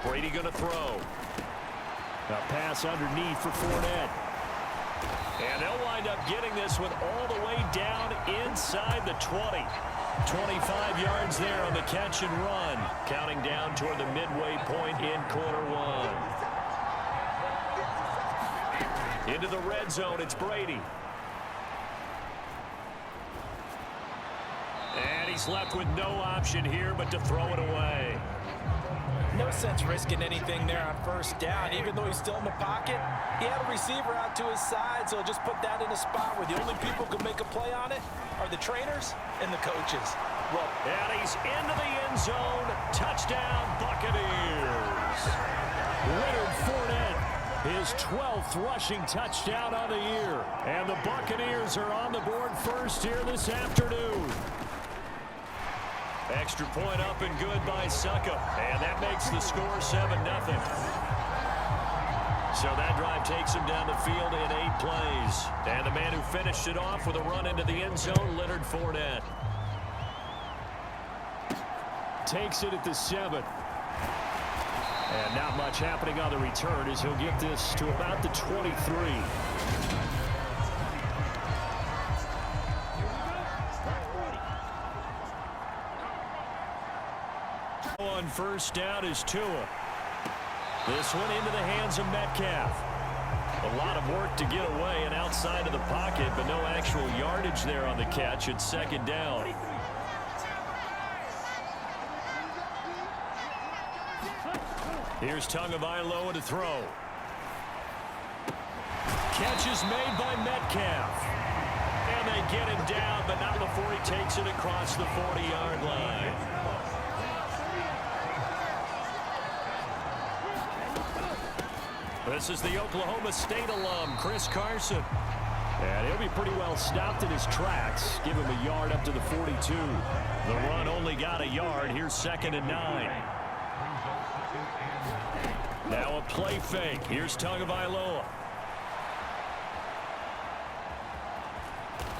Brady going to throw. A pass underneath for Fournette. And they'll wind up getting this one all the way down inside the 20. 25 yards there on the catch and run. Counting down toward the midway point in quarter one. Into the red zone, it's Brady. And he's left with no option here but to throw it away. No sense risking anything there on first down. Even though he's still in the pocket, he had a receiver out to his side, so just put that in a spot where the only people who can make a play on it are the trainers and the coaches. Well, and he's into the end zone. Touchdown, Buccaneers. Leonard Fournette, his 12th rushing touchdown on the year. And the Buccaneers are on the board first here this afternoon. Extra point up and good by Succa. And that makes the score 7-0. So that drive takes him down the field in 8 plays. And the man who finished it off with a run into the end zone, Leonard Fournette. Takes it at the 7. And not much happening on the return as he'll get this to about the 23. On first down is Tua. This one into the hands of Metcalf. A lot of work to get away and outside of the pocket, but no actual yardage there on the catch. It's second down. Here's Tagovailoa to throw. Catch is made by Metcalf. And they get him down, but not before he takes it across the 40-yard line. This is the Oklahoma State alum, Chris Carson. And he'll be pretty well stopped in his tracks. Give him a yard up to the 42. The run only got a yard. Here's 2nd and 9. Now a play fake. Here's Tagovailoa.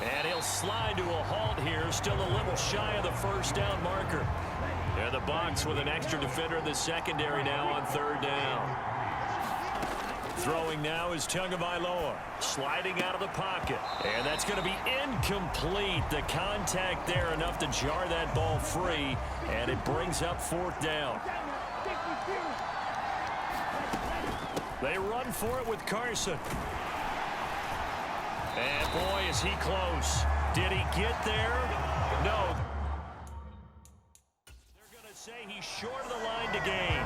And he'll slide to a halt here. Still a little shy of the first down marker. And the Bucs with an extra defender in the secondary now on 3rd down. Throwing now is Tagovailoa. Sliding out of the pocket. And that's going to be incomplete. The contact there enough to jar that ball free. And it brings up 4th down. They run for it with Carson. And boy, is he close. Did he get there? No. They're going to say he's short of the line to gain.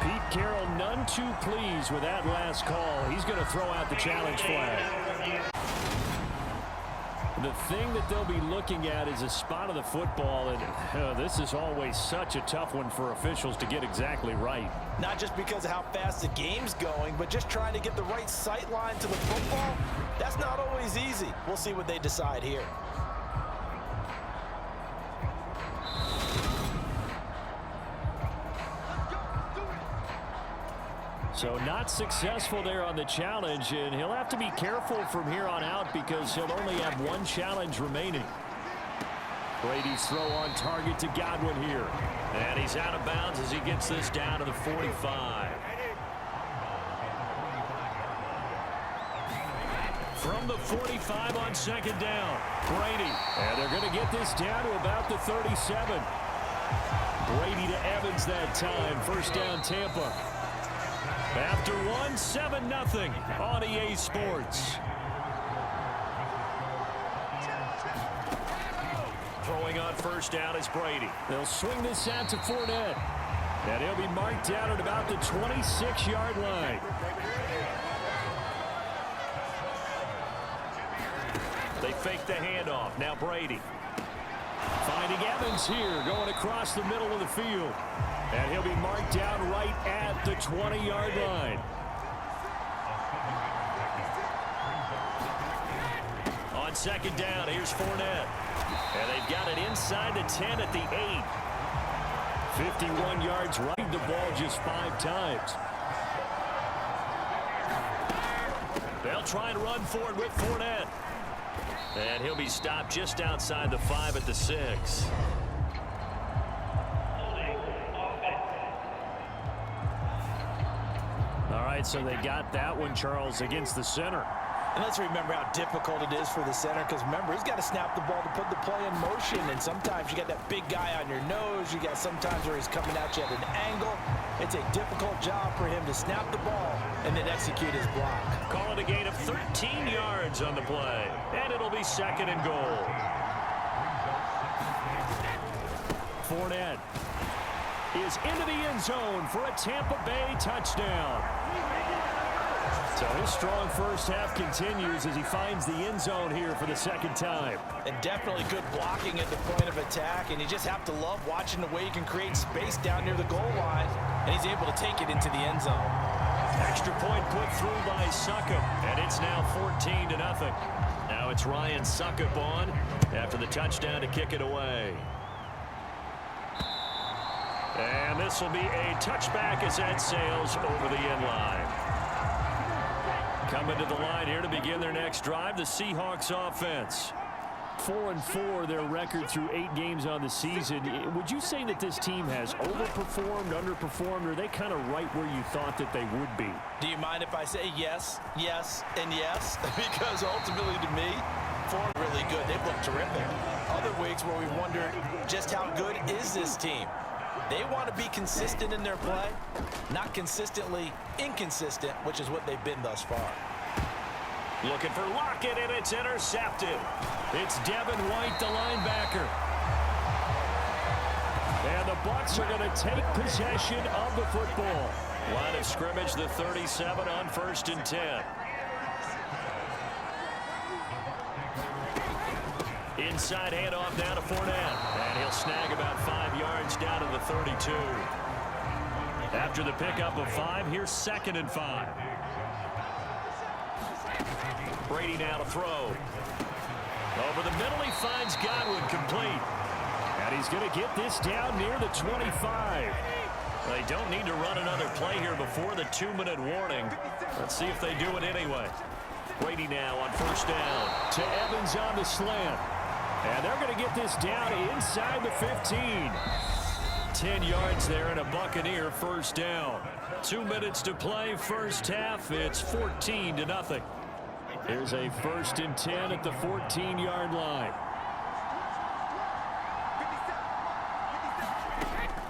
Pete Carroll none too pleased with that last call. He's going to throw out the challenge flag. The thing that they'll be looking at is a spot of the football, and this is always such a tough one for officials to get exactly right. Not just because of how fast the game's going, but just trying to get the right sight line to the football. That's not always easy. We'll see what they decide here. So not successful there on the challenge, and he'll have to be careful from here on out because he'll only have 1 challenge remaining. Brady's throw on target to Godwin here. And he's out of bounds as he gets this down to the 45. From the 45 on 2nd down, Brady. And they're going to get this down to about the 37. Brady to Evans that time. First down, Tampa. After 1, 7-0 on EA Sports. Throwing on first down is Brady. They'll swing this out to Fournette. And he'll be marked down at about the 26-yard line. They fake the handoff. Now Brady. Finding Evans here, going across the middle of the field. And he'll be marked down right at the 20-yard line. On 2nd down, here's Fournette. And they've got it inside the 10 at the 8. 51 yards running the ball just 5 times. They'll try and run for it with Fournette. And he'll be stopped just outside the 5 at the 6. right, so they got that one, Charles, against the center. And let's remember how difficult it is for the center, because remember, he's got to snap the ball to put the play in motion, and sometimes you got that big guy on your nose. You got sometimes where he's coming at you at an angle. It's a difficult job for him to snap the ball and then execute his block. Call it a gain of 13 yards on the play, and it'll be second and goal. Fournette is into the end zone for a Tampa Bay touchdown. So his strong first half continues as he finds the end zone here for the second time. And definitely good blocking at the point of attack, and you just have to love watching the way he can create space down near the goal line, and he's able to take it into the end zone. Extra point put through by Succop, and it's now 14-0. Now it's Ryan Succop on after the touchdown to kick it away. And this will be a touchback as that sails over the end line. Coming to the line here to begin their next drive, the Seahawks offense. 4-4 their record through 8 games on the season. Would you say that this team has overperformed, underperformed, or are they kind of right where you thought that they would be? Do you mind if I say yes, yes, and yes? Because ultimately to me, 4 really good. They've looked terrific. Other weeks where we've wondered just how good is this team? They want to be consistent in their play, not consistently inconsistent, which is what they've been thus far. Looking for Lockett, and it's intercepted. It's Devin White, the linebacker. And the Bucs are going to take possession of the football. Line of scrimmage, the 37 on 1st and 10. Inside handoff down to Fournette. And he'll snag about 5 yards down to the 32. After the pickup of 5, here's 2nd and 5. Brady now to throw. Over the middle, he finds Godwin, complete. And he's going to get this down near the 25. They don't need to run another play here before the 2-minute warning. Let's see if they do it anyway. Brady now on 1st down. To Evans on the slant. And they're going to get this down inside the 15. 10 yards there and a Buccaneer 1st down. 2 minutes to play, first half. It's 14-0. Here's a 1st and 10 at the 14-yard line.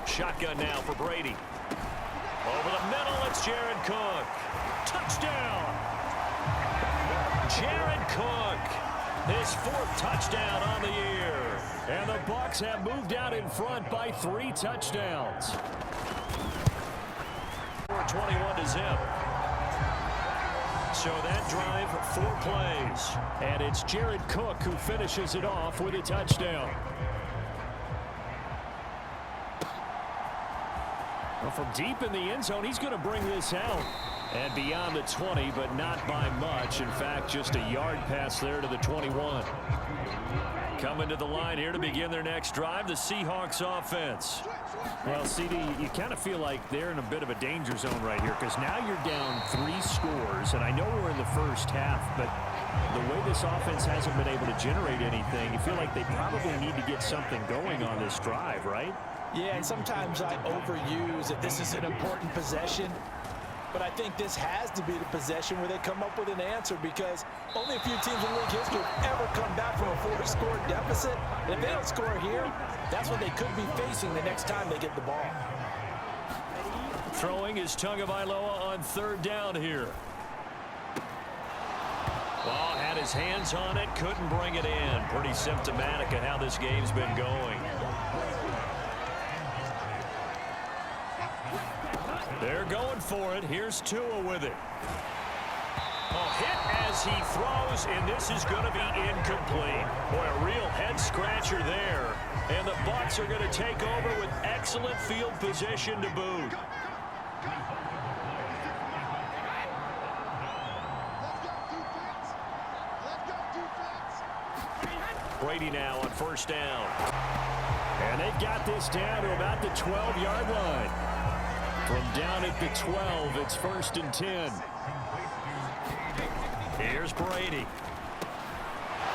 Shotgun now for Brady. Over the middle, it's Jared Cook. Touchdown! Jared Cook, his 4th touchdown on the year. And the Bucs have moved out in front by 3 touchdowns. 21-0. So that drive, 4 plays. And it's Jared Cook who finishes it off with a touchdown. Well, from deep in the end zone, he's going to bring this out. And beyond the 20, but not by much. In fact, just a yard pass there to the 21. Coming to the line here to begin their next drive, the Seahawks offense. Well, CD, you kind of feel like they're in a bit of a danger zone right here, because now you're down 3 scores, and I know we're in the first half, but the way this offense hasn't been able to generate anything, you feel like they probably need to get something going on this drive, right? Yeah, and sometimes I overuse that this is an important possession. But I think this has to be the possession where they come up with an answer, because only a few teams in league history have ever come back from a 4-score deficit. And if they don't score here, that's what they could be facing the next time they get the ball. Throwing is Tagovailoa on 3rd down here. Well, had his hands on it, couldn't bring it in. Pretty symptomatic of how this game's been going. They're going for it. Here's Tua with it. A hit as he throws, and this is going to be incomplete. Boy, a real head-scratcher there. And the Bucs are going to take over with excellent field position to boot. Brady now on 1st down. And they've got this down to about the 12-yard line. From down at the 12, it's 1st and 10. Here's Brady.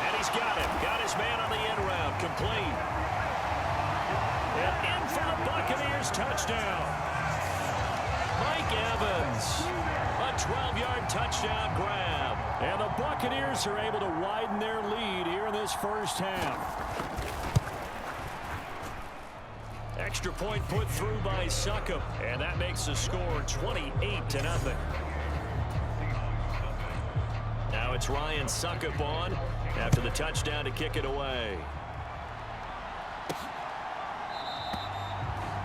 And he's got him. Got his man on the end route. Complete. And in for the Buccaneers touchdown. Mike Evans. A 12-yard touchdown grab. And the Buccaneers are able to widen their lead here in this first half. Extra point put through by Succop. And that makes the score 28-0. Now it's Ryan Succop on after the touchdown to kick it away.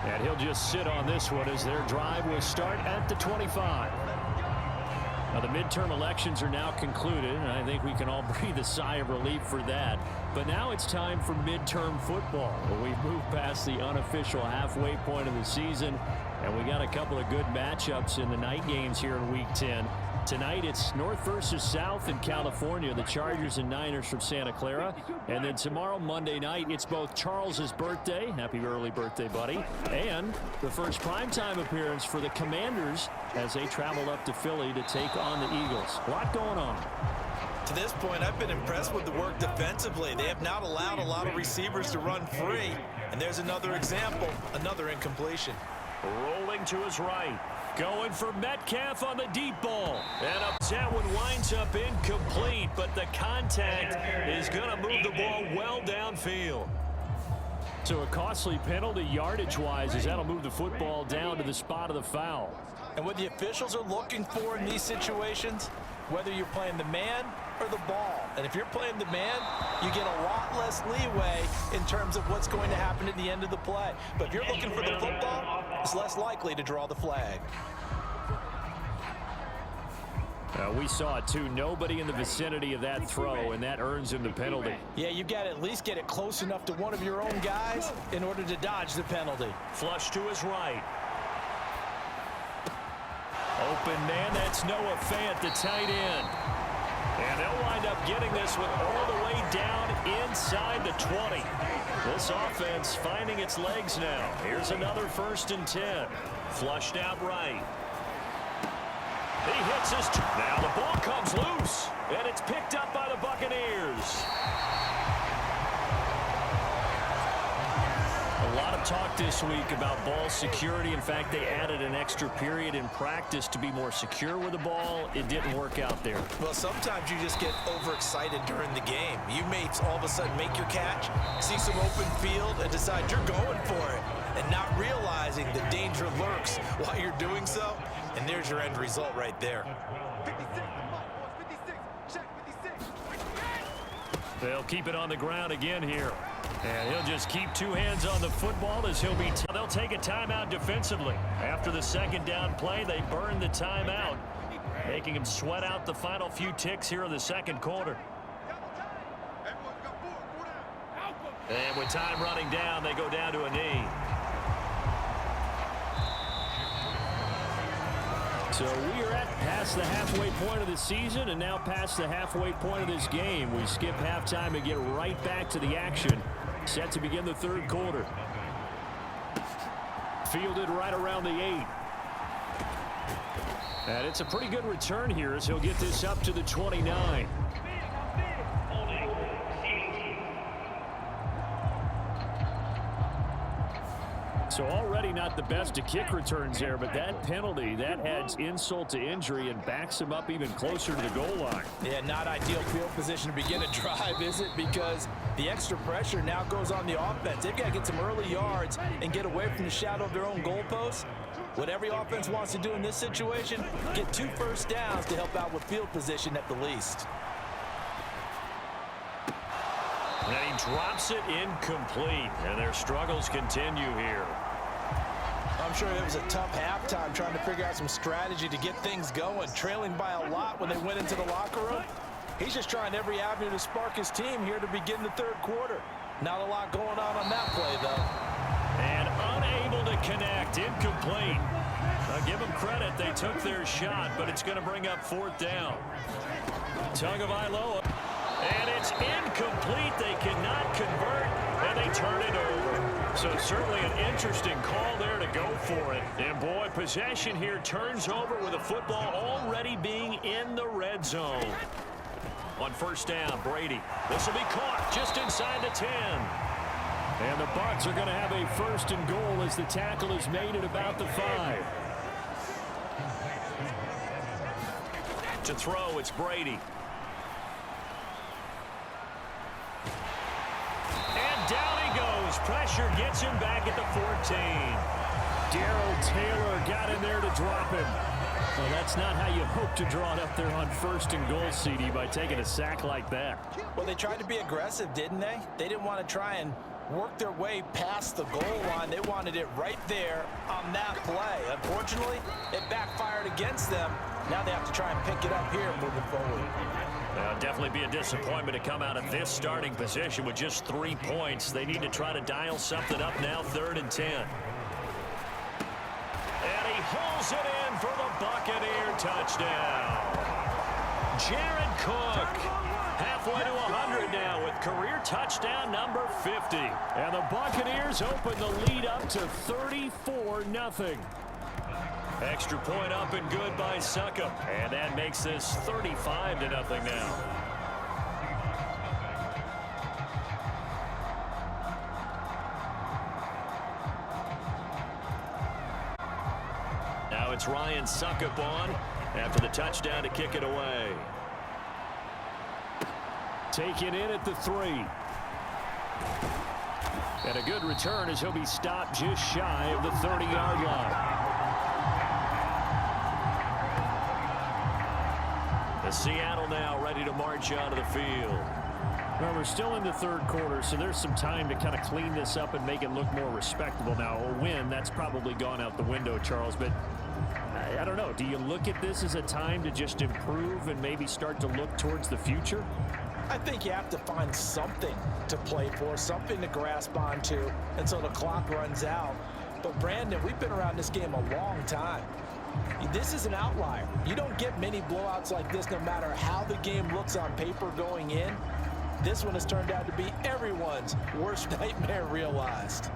And he'll just sit on this one as their drive will start at the 25. Now the midterm elections are now concluded, and I think we can all breathe a sigh of relief for that. But now it's time for midterm football. We've moved past the unofficial halfway point of the season, and we got a couple of good matchups in the night games here in Week 10. Tonight it's North versus South in California, the Chargers and Niners from Santa Clara. And then tomorrow, Monday night, it's both Charles's birthday, happy early birthday, buddy, and the first primetime appearance for the Commanders as they travel up to Philly to take on the Eagles. A lot going on. To this point, I've been impressed with the work defensively. They have not allowed a lot of receivers to run free. And there's another example, another incompletion. Rolling to his right. Going for Metcalf on the deep ball. And that one winds up incomplete, but the contact is going to move the ball well downfield. So a costly penalty yardage-wise as that'll move the football down to the spot of the foul. And what the officials are looking for in these situations, whether you're playing the man or the ball. And if you're playing the man, you get a lot less leeway in terms of what's going to happen at the end of the play. But if you're looking for the football, it's less likely to draw the flag. We saw it too. Nobody in the vicinity of that throw, and that earns him the penalty. Yeah, you've got to at least get it close enough to one of your own guys in order to dodge the penalty. Flush to his right. Open man, that's Noah Fant, the tight end. And they'll wind up getting this one all the way down inside the 20. This offense finding its legs now. Here's another 1st and 10. Flushed out right. He hits his... Now the ball comes loose, and it's picked up by the Buccaneers. A lot of talk this week about ball security. In fact, they added an extra period in practice to be more secure with the ball. It didn't work out there. Well, sometimes you just get overexcited during the game. You may all of a sudden make your catch, see some open field, and decide you're going for it, and not realizing the danger lurks while you're doing so. And there's your end result right there. They'll keep it on the ground again here. And he'll just keep two hands on the football as he'll be... They'll take a timeout defensively. After the second down play, they burn the timeout, making him sweat out the final few ticks here in the second quarter. And with time running down, they go down to a knee. So we are past the halfway point of the season and now past the halfway point of this game. We skip halftime and get right back to the action. Set to begin the third quarter. Fielded right around the 8. And it's a pretty good return here as he'll get this up to the 29. So already not the best of kick returns there, but that penalty, that adds insult to injury and backs him up even closer to the goal line. Yeah, not ideal field position to begin a drive, is it? Because the extra pressure now goes on the offense. They've got to get some early yards and get away from the shadow of their own goalposts. What every offense wants to do in this situation, get 2 first downs to help out with field position at the least. And he drops it incomplete, and their struggles continue here. I'm sure it was a tough halftime trying to figure out some strategy to get things going, trailing by a lot when they went into the locker room. He's just trying every avenue to spark his team here to begin the third quarter. Not a lot going on that play, though. And unable to connect, incomplete. I'll give them credit, they took their shot, but it's going to bring up 4th down. Tagovailoa. And it's incomplete. They cannot convert, and they turn it over. So certainly an interesting call there to go for it. And boy, possession here turns over with the football already being in the red zone. On 1st down, Brady. This will be caught just inside the 10. And the Bucs are going to have a 1st and goal as the tackle is made at about the 5. To throw, it's Brady. And down he goes. Pressure gets him back at the 14. Darrell Taylor got in there to drop him. Well, that's not how you hope to draw it up there on 1st and goal, CD, by taking a sack like that. Well, they tried to be aggressive, didn't they? They didn't want to try and work their way past the goal line. They wanted it right there on that play. Unfortunately, it backfired against them. Now they have to try and pick it up here moving forward. Definitely be a disappointment to come out of this starting position with just 3 points. They need to try to dial something up now, 3rd and 10. And he hauls it in for the Buccaneer touchdown. Jared Cook, halfway to 100 now with career touchdown number 50. And the Buccaneers open the lead up to 34-0. Extra point up and good by Succop. And that makes this 35-0 now. Now it's Ryan Succop on after the touchdown to kick it away. Taken in at the 3. And a good return as he'll be stopped just shy of the 30-yard line. Seattle now ready to march onto the field. Well, we're still in the 3rd quarter, so there's some time to kind of clean this up and make it look more respectable. Now, a win, that's probably gone out the window, Charles, but I don't know. Do you look at this as a time to just improve and maybe start to look towards the future? I think you have to find something to play for, something to grasp onto until the clock runs out. But, Brandon, we've been around this game a long time. This is an outlier. You don't get many blowouts like this no matter how the game looks on paper going in. This one has turned out to be everyone's worst nightmare realized.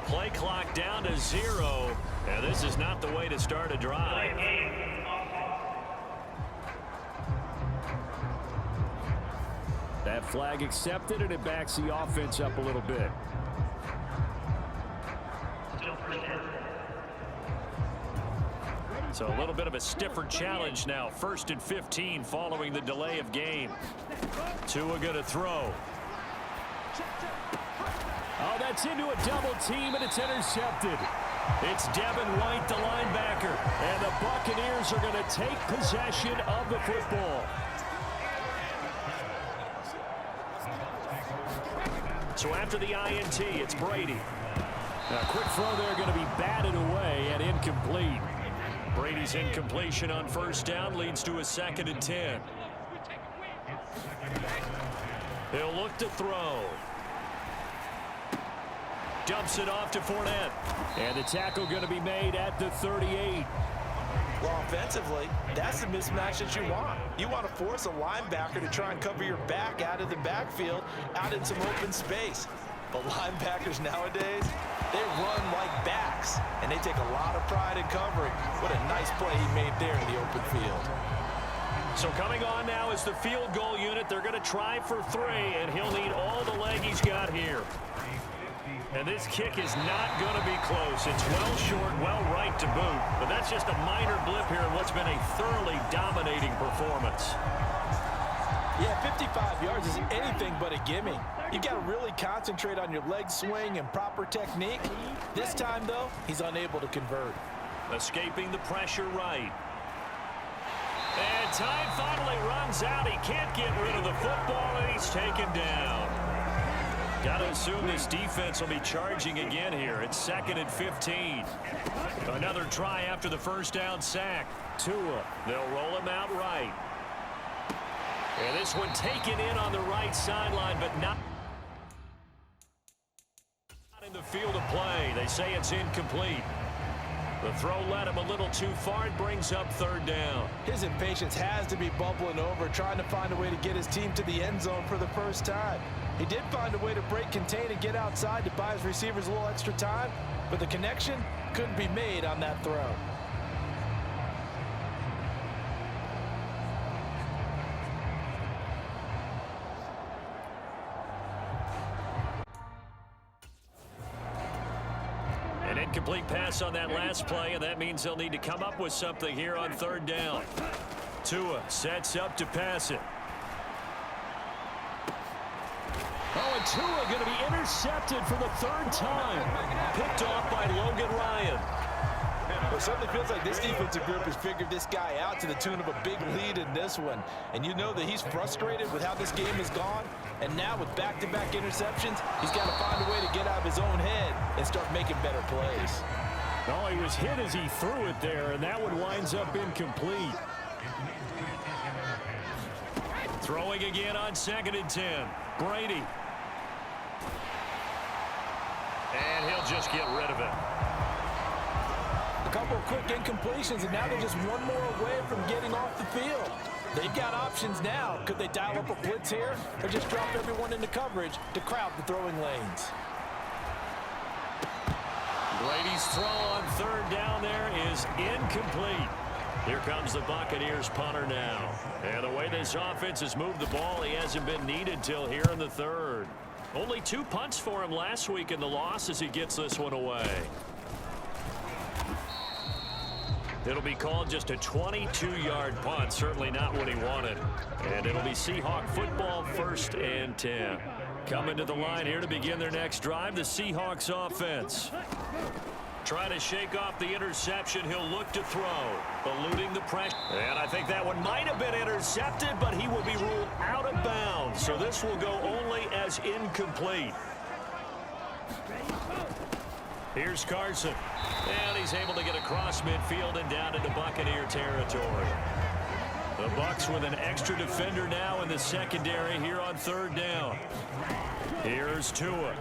Play clock down to 0. And this is not the way to start a drive. That flag accepted, and it backs the offense up a little bit. So a little bit of a stiffer challenge now. 1st and 15 following the delay of game. Tua going to throw. Oh, that's into a double team, and it's intercepted. It's Devin White, the linebacker. And the Buccaneers are going to take possession of the football. So after the INT, it's Brady. A quick throw there going to be batted away and incomplete. Brady's incompletion on 1st down leads to a 2nd and 10. He'll look to throw. Dumps it off to Fournette. And the tackle going to be made at the 38. Well, offensively, that's the mismatch that you want. You want to force a linebacker to try and cover your back out of the backfield, out in some open space. But linebackers nowadays, they run like backs, and they take a lot of pride in covering. What a nice play he made there in the open field. So coming on now is the field goal unit. They're going to try for 3, and he'll need all the leg he's got here. And this kick is not going to be close. It's well short, well right to boot. But that's just a minor blip here in what's been a thoroughly dominating performance. Yeah, 55 yards is anything but a gimme. You've got to really concentrate on your leg swing and proper technique. This time, though, he's unable to convert. Escaping the pressure right. And time finally runs out. He can't get rid of the football, and he's taken down. Got to assume this defense will be charging again here. It's 2nd and 15. Another try after the 1st down sack. Tua. They'll roll him out right. And this one taken in on the right sideline, but not in the field of play. They say it's incomplete. The throw led him a little too far. It brings up 3rd down. His impatience has to be bubbling over, trying to find a way to get his team to the end zone for the first time. He did find a way to break contain and get outside to buy his receivers a little extra time, but the connection couldn't be made on that throw. pass on that last play, and that means they'll need to come up with something here on third down. Tua sets up to pass it. Oh, and Tua going to be intercepted for the third time. Picked off by Logan Ryan. Well, it certainly feels like this defensive group has figured this guy out to the tune of a big lead in this one. And you know that he's frustrated with how this game has gone. And now with back-to-back interceptions, he's got to find a way to get out of his own head and start making better plays. Oh, he was hit as he threw it there, and that one winds up incomplete. Throwing again on 2nd and 10. Brady. And he'll just get rid of it. A couple of quick incompletions, and now they're just one more away from getting off the field. They've got options now. Could they dial up a blitz here or just drop everyone into coverage to crowd the throwing lanes? Brady's throw on third down there is incomplete. Here comes the Buccaneers punter now. And the way this offense has moved the ball, he hasn't been needed till here in the third. Only 2 punts for him last week in the loss as he gets this one away. It'll be called just a 22-yard punt. Certainly not what he wanted. And it'll be Seahawk football, 1st and 10. Coming to the line here to begin their next drive, the Seahawks offense. Trying to shake off the interception. He'll look to throw. Eluding the pressure. And I think that one might have been intercepted, but he will be ruled out of bounds. So this will go only as incomplete. Here's Carson. And he's able to get across midfield and down into Buccaneer territory. The Bucs with an extra defender now in the secondary here on third down. Here's Tua.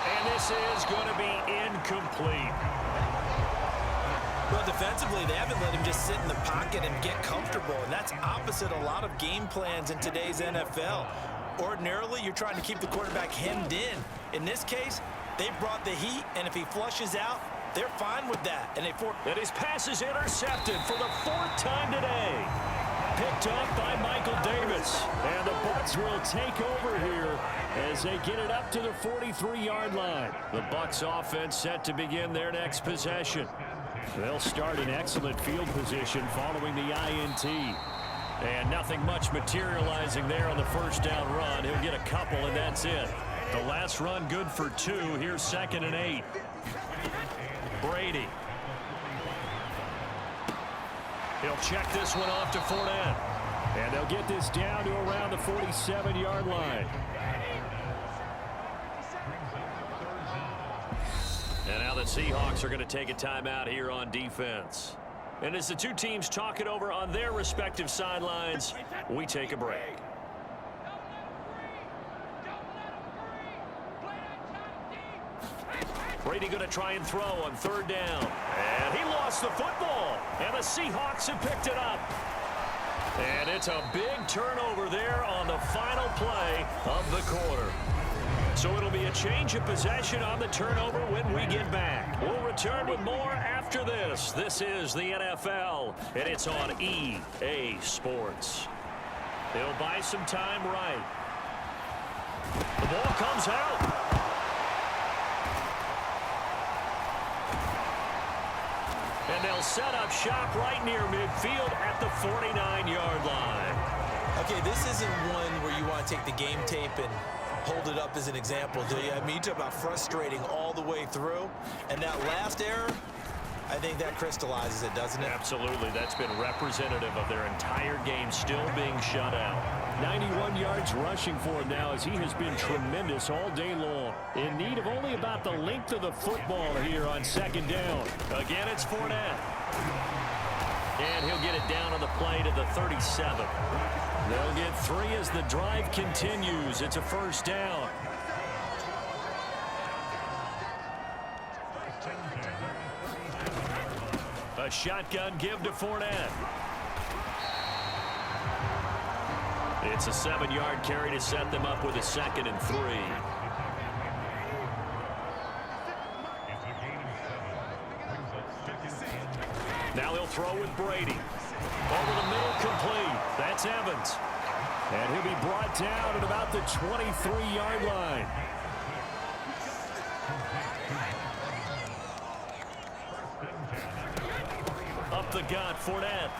And this is going to be incomplete. Well, defensively, they haven't let him just sit in the pocket and get comfortable, and that's opposite a lot of game plans in today's NFL. Ordinarily, you're trying to keep the quarterback hemmed in. In this case, they brought the heat, and if he flushes out, they're fine with that. And his pass is intercepted for the 4th time today. Picked up by Michael Davis. And the Bucs will take over here as they get it up to the 43-yard line. The Bucs offense set to begin their next possession. They'll start in excellent field position following the INT. And nothing much materializing there on the first down run. He'll get a couple, and that's it. The last run good for 2. Here's 2nd and 8. Brady. He'll check this one off to Fournette. And they'll get this down to around the 47-yard line. And now the Seahawks are going to take a timeout here on defense. And as the two teams talk it over on their respective sidelines, we take a break. Brady going to try and throw on third down. And he lost the football. And the Seahawks have picked it up. And it's a big turnover there on the final play of the quarter. So it'll be a change of possession on the turnover when we get back. We'll return with more after this. This is the NFL, and it's on EA Sports. They'll buy some time right. The ball comes out. And they'll set up shop right near midfield at the 49-yard line. Okay, this isn't one where you want to take the game tape and hold it up as an example, do you? I mean, you talk about frustrating all the way through. And that last error, I think that crystallizes it, doesn't it? Absolutely. That's been representative of their entire game still being shut out. 91 yards rushing for him now as he has been tremendous all day long. In need of only about the length of the football here on second down. Again, it's Fournette. And he'll get it down on the play to the 37. They'll get 3 as the drive continues. It's a first down. A shotgun give to Fournette. It's a 7-yard carry to set them up with a 2nd and 3. Now he'll throw with Brady. Over the middle, complete. That's Evans. And he'll be brought down at about the 23-yard line. got Fournette.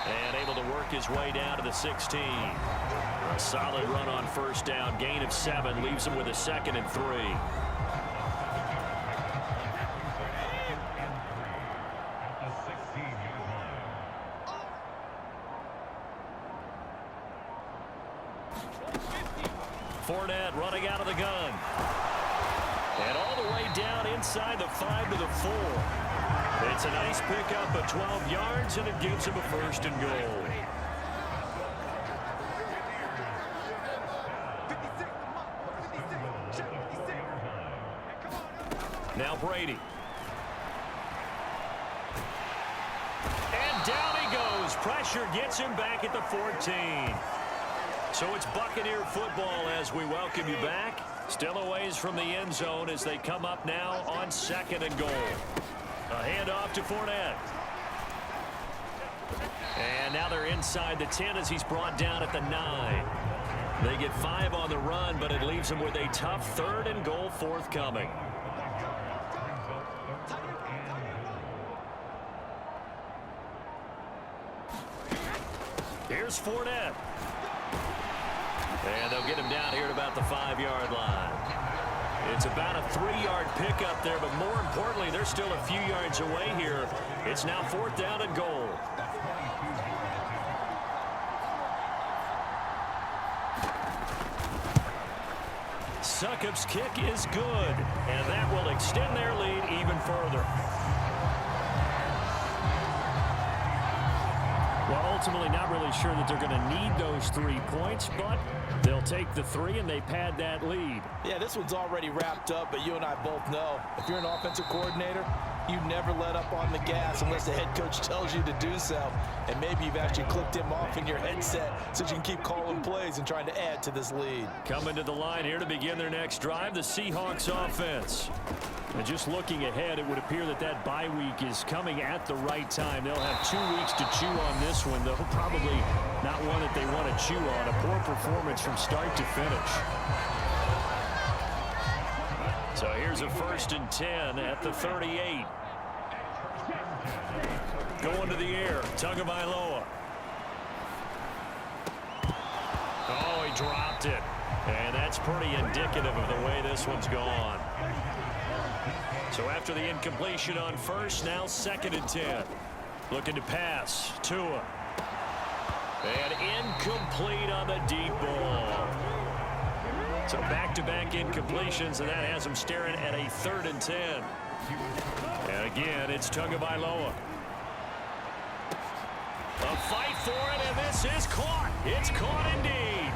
And able to work his way down to the 16. A solid run on first down. Gain of 7 leaves him with a 2nd and 3. Fournette running out of the gun. And all the way down inside the 5 to the 4. It's a nice pickup of 12 yards, and it gives him a 1st and goal. Now Brady. And down he goes. Pressure gets him back at the 14. So it's Buccaneer football as we welcome you back. Still a ways from the end zone as they come up now on 2nd and goal. A handoff to Fournette. And now they're inside the 10 as he's brought down at the 9. They get 5 on the run, but it leaves them with a tough 3rd and goal forthcoming. Here's Fournette. And they'll get him down here at about the 5-yard line. It's about a 3-yard pickup there, but more importantly, they're still a few yards away here. It's now 4th down and goal. Succop's kick is good, and that will extend their lead even further. Well, ultimately not really sure that they're going to need those 3 points, but they'll take the 3 and they pad that lead. Yeah, this one's already wrapped up, but you and I both know if you're an offensive coordinator, you never let up on the gas unless the head coach tells you to do so. And maybe you've actually clicked him off in your headset so you can keep calling plays and trying to add to this lead. Coming to the line here to begin their next drive, the Seahawks offense. And just looking ahead, it would appear that that bye week is coming at the right time. They'll have 2 weeks to chew on this one, though probably not one that they want to chew on. A poor performance from start to finish. So here's a 1st and 10 at the 38. Going to the air, Tagovailoa. Oh, he dropped it. And that's pretty indicative of the way this one's gone. So after the incompletion on 1st, now 2nd and 10. Looking to pass. Tua. And incomplete on the deep ball. So back-to-back incompletions, and that has him staring at a 3rd and 10. And again, it's Tagovailoa. A fight for it, and this is caught. It's caught indeed.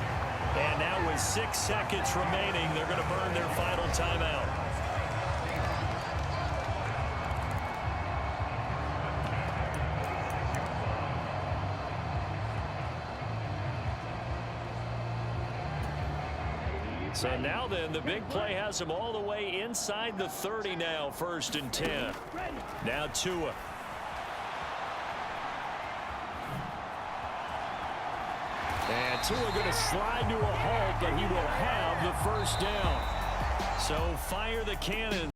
And now with 6 seconds remaining, they're going to burn their final timeout. So now then, the big play has him all the way inside the 30 now, 1st and 10. Now Tua. And Tua going to slide to a halt, but he will have the 1st down. So fire the cannon.